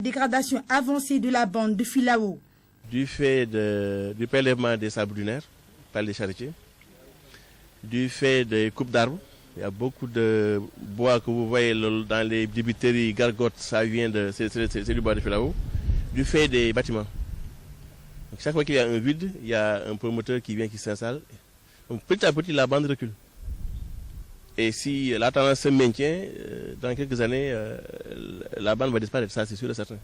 Dégradation avancée de la bande de Filao. Du fait du prélèvement des sables lunaires par les charretiers, du fait des coupes d'arbres, il y a beaucoup de bois que vous voyez dans les débiteries, gargotes, ça vient c'est du bois de Filao, du fait des bâtiments. Donc chaque fois qu'il y a un vide, il y a un promoteur qui vient, qui s'installe. Donc petit à petit, la bande recule. Et si la tendance se maintient, dans quelques années, la bande va disparaître, ça c'est sûr et certain.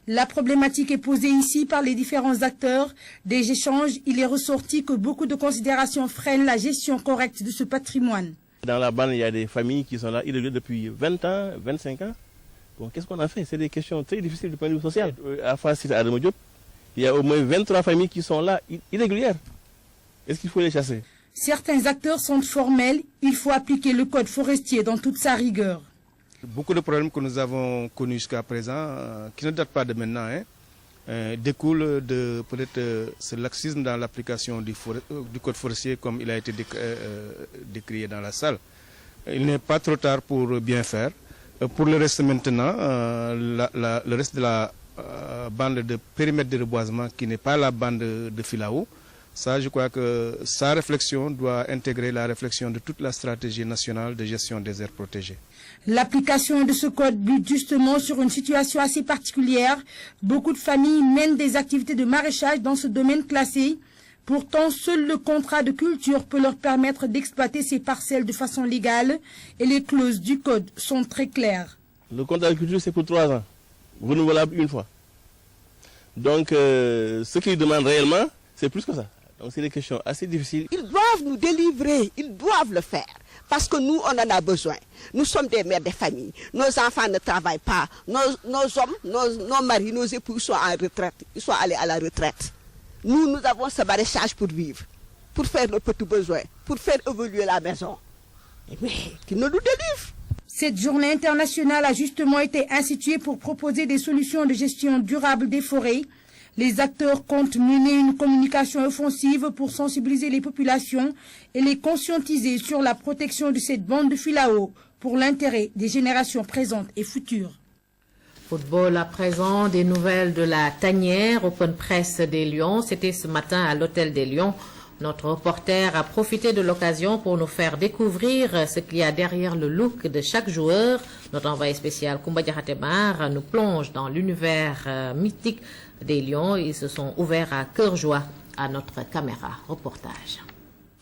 La problématique est posée ici par les différents acteurs. Des échanges, il est ressorti que beaucoup de considérations freinent la gestion correcte de ce patrimoine. Dans la bande, il y a des familles qui sont là depuis 20 ans, 25 ans. Bon, qu'est-ce qu'on a fait? C'est des questions très difficiles du point de vue social. À Fassi, à Adamo Diop, il y a au moins 23 familles qui sont là, irrégulières. Est-ce qu'il faut les chasser? Certains acteurs sont formels. Il faut appliquer le code forestier dans toute sa rigueur. Beaucoup de problèmes que nous avons connus jusqu'à présent, qui ne datent pas de maintenant, découlent de peut-être ce laxisme dans l'application du code forestier comme il a été décrié dans la salle. Il n'est pas trop tard pour bien faire. Pour le reste maintenant, le reste de la bande de périmètre de reboisement qui n'est pas la bande de Filao, ça, je crois que sa réflexion doit intégrer la réflexion de toute la stratégie nationale de gestion des aires protégées. L'application de ce code bute justement sur une situation assez particulière. Beaucoup de familles mènent des activités de maraîchage dans ce domaine classé. Pourtant, seul le contrat de culture peut leur permettre d'exploiter ces parcelles de façon légale et les clauses du code sont très claires. Le contrat de culture, c'est pour 3 ans, renouvelable une fois. Donc, ce qu'ils demandent réellement, c'est plus que ça. Donc, c'est des questions assez difficiles. Ils doivent nous délivrer, ils doivent le faire. Parce que nous, on en a besoin. Nous sommes des mères de famille. Nos enfants ne travaillent pas. Nos hommes, nos maris, nos époux sont en retraite. Ils sont allés à la retraite. Nous avons ce maraîchage pour vivre, pour faire nos petits besoins, pour faire évoluer la maison. Mais qu'ils nous délivrent. Cette journée internationale a justement été instituée pour proposer des solutions de gestion durable des forêts. Les acteurs comptent mener une communication offensive pour sensibiliser les populations et les conscientiser sur la protection de cette bande de Filao pour l'intérêt des générations présentes et futures. Football à présent, des nouvelles de la tanière, open press des Lions. C'était ce matin à l'Hôtel des Lions. Notre reporter a profité de l'occasion pour nous faire découvrir ce qu'il y a derrière le look de chaque joueur. Notre envoyé spécial Koumba Diakhaté-Mar nous plonge dans l'univers mythique des Lions. Ils se sont ouverts à cœur joie à notre caméra. Reportage.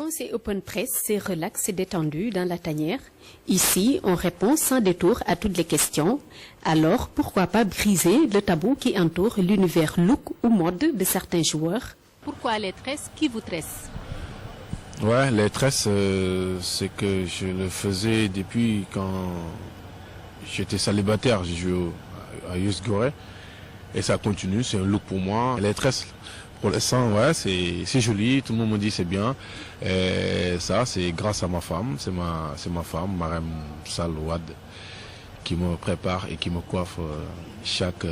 C'est open press, c'est relax, c'est détendu dans la tanière. Ici, on répond sans détour à toutes les questions. Alors, pourquoi pas briser le tabou qui entoure l'univers look ou mode de certains joueurs? Pourquoi les tresses? Qui vous tresse? Ouais, les tresses, c'est que je le faisais depuis quand j'étais célibataire. J'ai joué à Youth Gorée et ça continue, c'est un look pour moi. Les tresses, pour l'instant, ouais, c'est joli, tout le monde me dit c'est bien. Et ça, c'est grâce à ma femme, c'est ma femme, Marem Salouad, qui me prépare et qui me coiffe chaque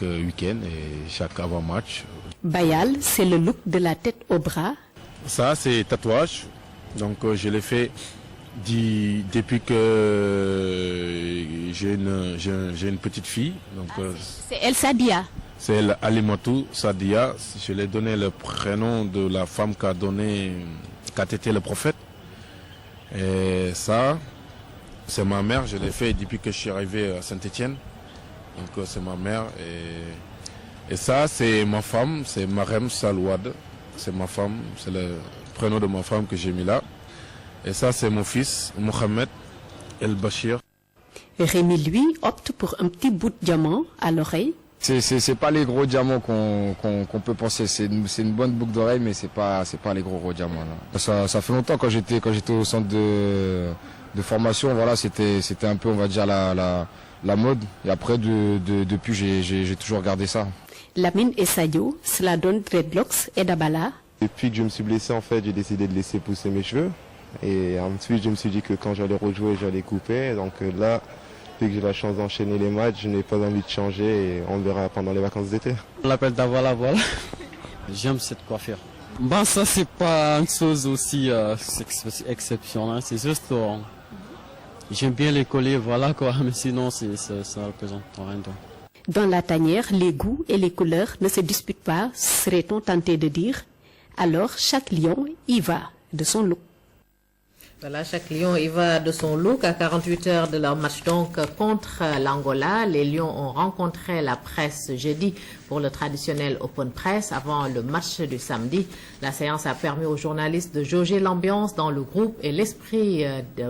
week-end et chaque avant-match. Bayal, c'est le look de la tête aux bras. Ça, c'est tatouage. Donc, je l'ai fait depuis que j'ai une petite fille. Donc, c'est El Sadia. C'est El Alimatou Sadia. Je lui ai donné le prénom de la femme qu'a été le prophète. Et ça, c'est ma mère. Je l'ai fait depuis que je suis arrivé à Saint-Étienne. Donc, c'est ma mère. Et ça, c'est ma femme, c'est Marem Salouad. C'est ma femme, c'est le prénom de ma femme que j'ai mis là. Et ça, c'est mon fils, Mohamed El Bachir. Rémi, lui, opte pour un petit bout de diamant à l'oreille. C'est pas les gros diamants qu'on peut penser. C'est une bonne boucle d'oreille, mais c'est pas les gros diamants. Là. Ça fait longtemps quand j'étais au centre de formation. Voilà, c'était un peu, on va dire, la mode. Et après, depuis, j'ai toujours gardé ça. Lamine et Sadio, cela donne dreadlocks et Dabala. Depuis que je me suis blessé, en fait, j'ai décidé de laisser pousser mes cheveux. Et ensuite, je me suis dit que quand j'allais rejouer, j'allais couper. Donc là, dès que j'ai la chance d'enchaîner les matchs, je n'ai pas envie de changer et on le verra pendant les vacances d'été. On l'appelle Davala, voilà. J'aime cette coiffure. Ben ça, c'est pas une chose aussi exceptionnelle. C'est juste J'aime bien les colliers, voilà quoi, mais sinon ça représente rien. Dans la tanière, les goûts et les couleurs ne se disputent pas, serait-on tenté de dire. Alors, chaque lion y va de son look. Voilà, chaque lion y va de son look. À 48 heures de leur match donc contre l'Angola, les Lions ont rencontré la presse jeudi pour le traditionnel open press avant le match du samedi. La séance a permis aux journalistes de jauger l'ambiance dans le groupe et l'esprit,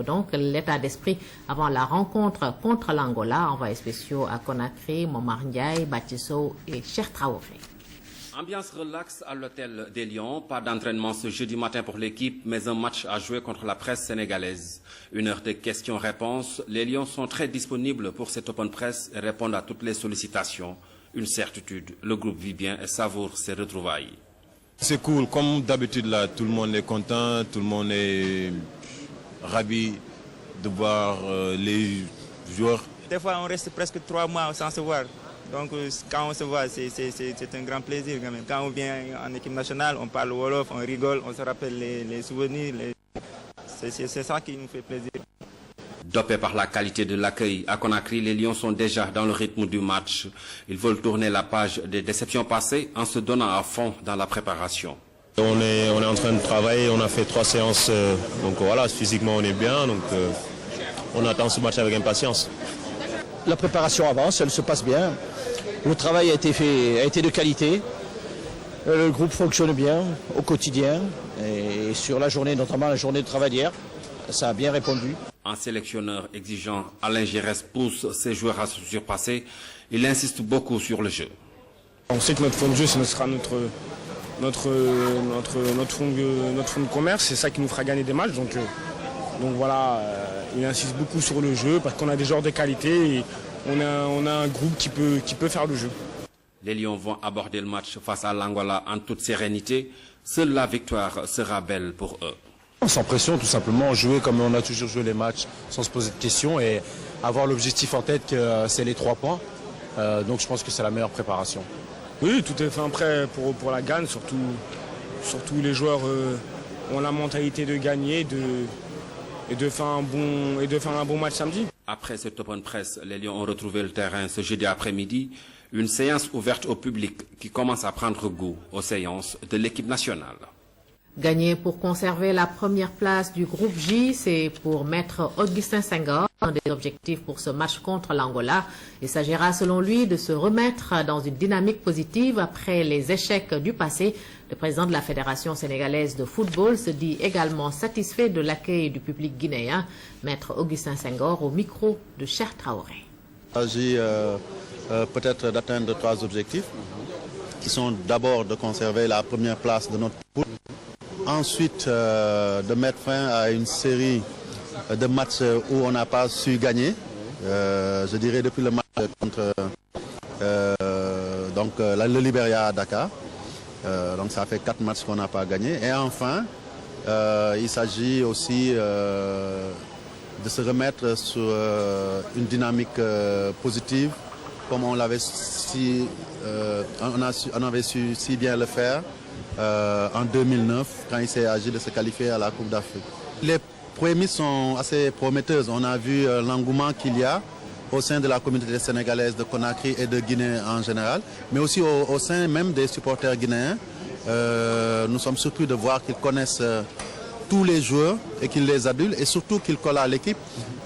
donc l'état d'esprit avant la rencontre contre l'Angola. Envoyés spéciaux à Conakry, Momar Ndiaye, Batiso et Cheikh Traoré. Ambiance relax à l'hôtel des Lions. Pas d'entraînement ce jeudi matin pour l'équipe, mais un match à jouer contre la presse sénégalaise. 1 heure de questions-réponses. Les Lions sont très disponibles pour cette open press et répondent à toutes les sollicitations. Une certitude, le groupe vit bien et savoure ses retrouvailles. C'est cool, comme d'habitude là, tout le monde est content, tout le monde est ravi de voir les joueurs. Des fois on reste presque 3 mois sans se voir. Donc quand on se voit, c'est un grand plaisir quand même. Quand on vient en équipe nationale, on parle Wolof, on rigole, on se rappelle les souvenirs. C'est ça qui nous fait plaisir. Dopés par la qualité de l'accueil à Conakry, les Lions sont déjà dans le rythme du match. Ils veulent tourner la page des déceptions passées en se donnant à fond dans la préparation. On est en train de travailler, on a fait 3 séances, donc voilà, physiquement on est bien, donc on attend ce match avec impatience. La préparation avance, elle se passe bien. Le travail a été de qualité. Le groupe fonctionne bien au quotidien. Et sur la journée, notamment la journée de travail d'hier, ça a bien répondu. Un sélectionneur exigeant, Alain Giresse pousse ses joueurs à se surpasser. Il insiste beaucoup sur le jeu. On sait que notre fond de jeu, ce sera notre fond de commerce. C'est ça qui nous fera gagner des matchs. Donc voilà, il insiste beaucoup sur le jeu parce qu'on a des joueurs de qualité et on a un groupe qui peut faire le jeu. Les Lions vont aborder le match face à l'Angola en toute sérénité. Seule la victoire sera belle pour eux. Sans pression, tout simplement, jouer comme on a toujours joué les matchs, sans se poser de questions et avoir l'objectif en tête que c'est les 3 points. Donc je pense que c'est la meilleure préparation. Oui, tout est fait prêt pour la gagne. Surtout les joueurs ont la mentalité de gagner et de faire un bon match samedi. Après cette open press, les Lions ont retrouvé le terrain ce jeudi après-midi. Une séance ouverte au public qui commence à prendre goût aux séances de l'équipe nationale. Gagner pour conserver la première place du groupe J, c'est pour maître Augustin Senghor, un des objectifs pour ce match contre l'Angola. Il s'agira selon lui de se remettre dans une dynamique positive après les échecs du passé. Le président de la Fédération sénégalaise de football se dit également satisfait de l'accueil du public guinéen. Maître Augustin Senghor au micro de Cheikh Traoré. Il s'agit peut-être d'atteindre 3 objectifs qui sont d'abord de conserver la première place de notre poule. Ensuite, de mettre fin à une série de matchs où on n'a pas su gagner. Je dirais depuis le match contre le Libéria à Dakar. Donc ça fait 4 matchs qu'on n'a pas gagné. Et enfin, il s'agit aussi de se remettre sur une dynamique positive, comme on avait su si bien le faire en 2009, quand il s'est agi de se qualifier à la Coupe d'Afrique. Les prémices sont assez prometteuses. On a vu l'engouement qu'il y a au sein de la communauté sénégalaise de Conakry et de Guinée en général, mais aussi au sein même des supporters guinéens. Nous sommes surpris de voir qu'ils connaissent tous les joueurs et qu'ils les adulent et surtout qu'ils collent à l'équipe.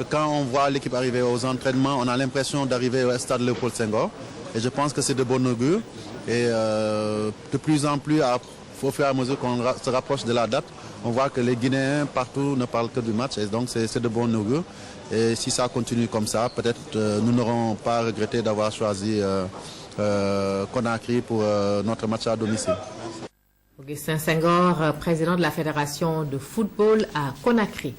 Quand on voit l'équipe arriver aux entraînements, on a l'impression d'arriver au stade Léopold Senghor et je pense que c'est de bon augure. Et de plus en plus, au fur et à mesure qu'on se rapproche de la date, on voit que les Guinéens partout ne parlent que du match et donc c'est de bon augure. Et si ça continue comme ça, peut-être nous n'aurons pas regretté d'avoir choisi Conakry pour notre match à domicile. Augustin Senghor, président de la Fédération de football à Conakry.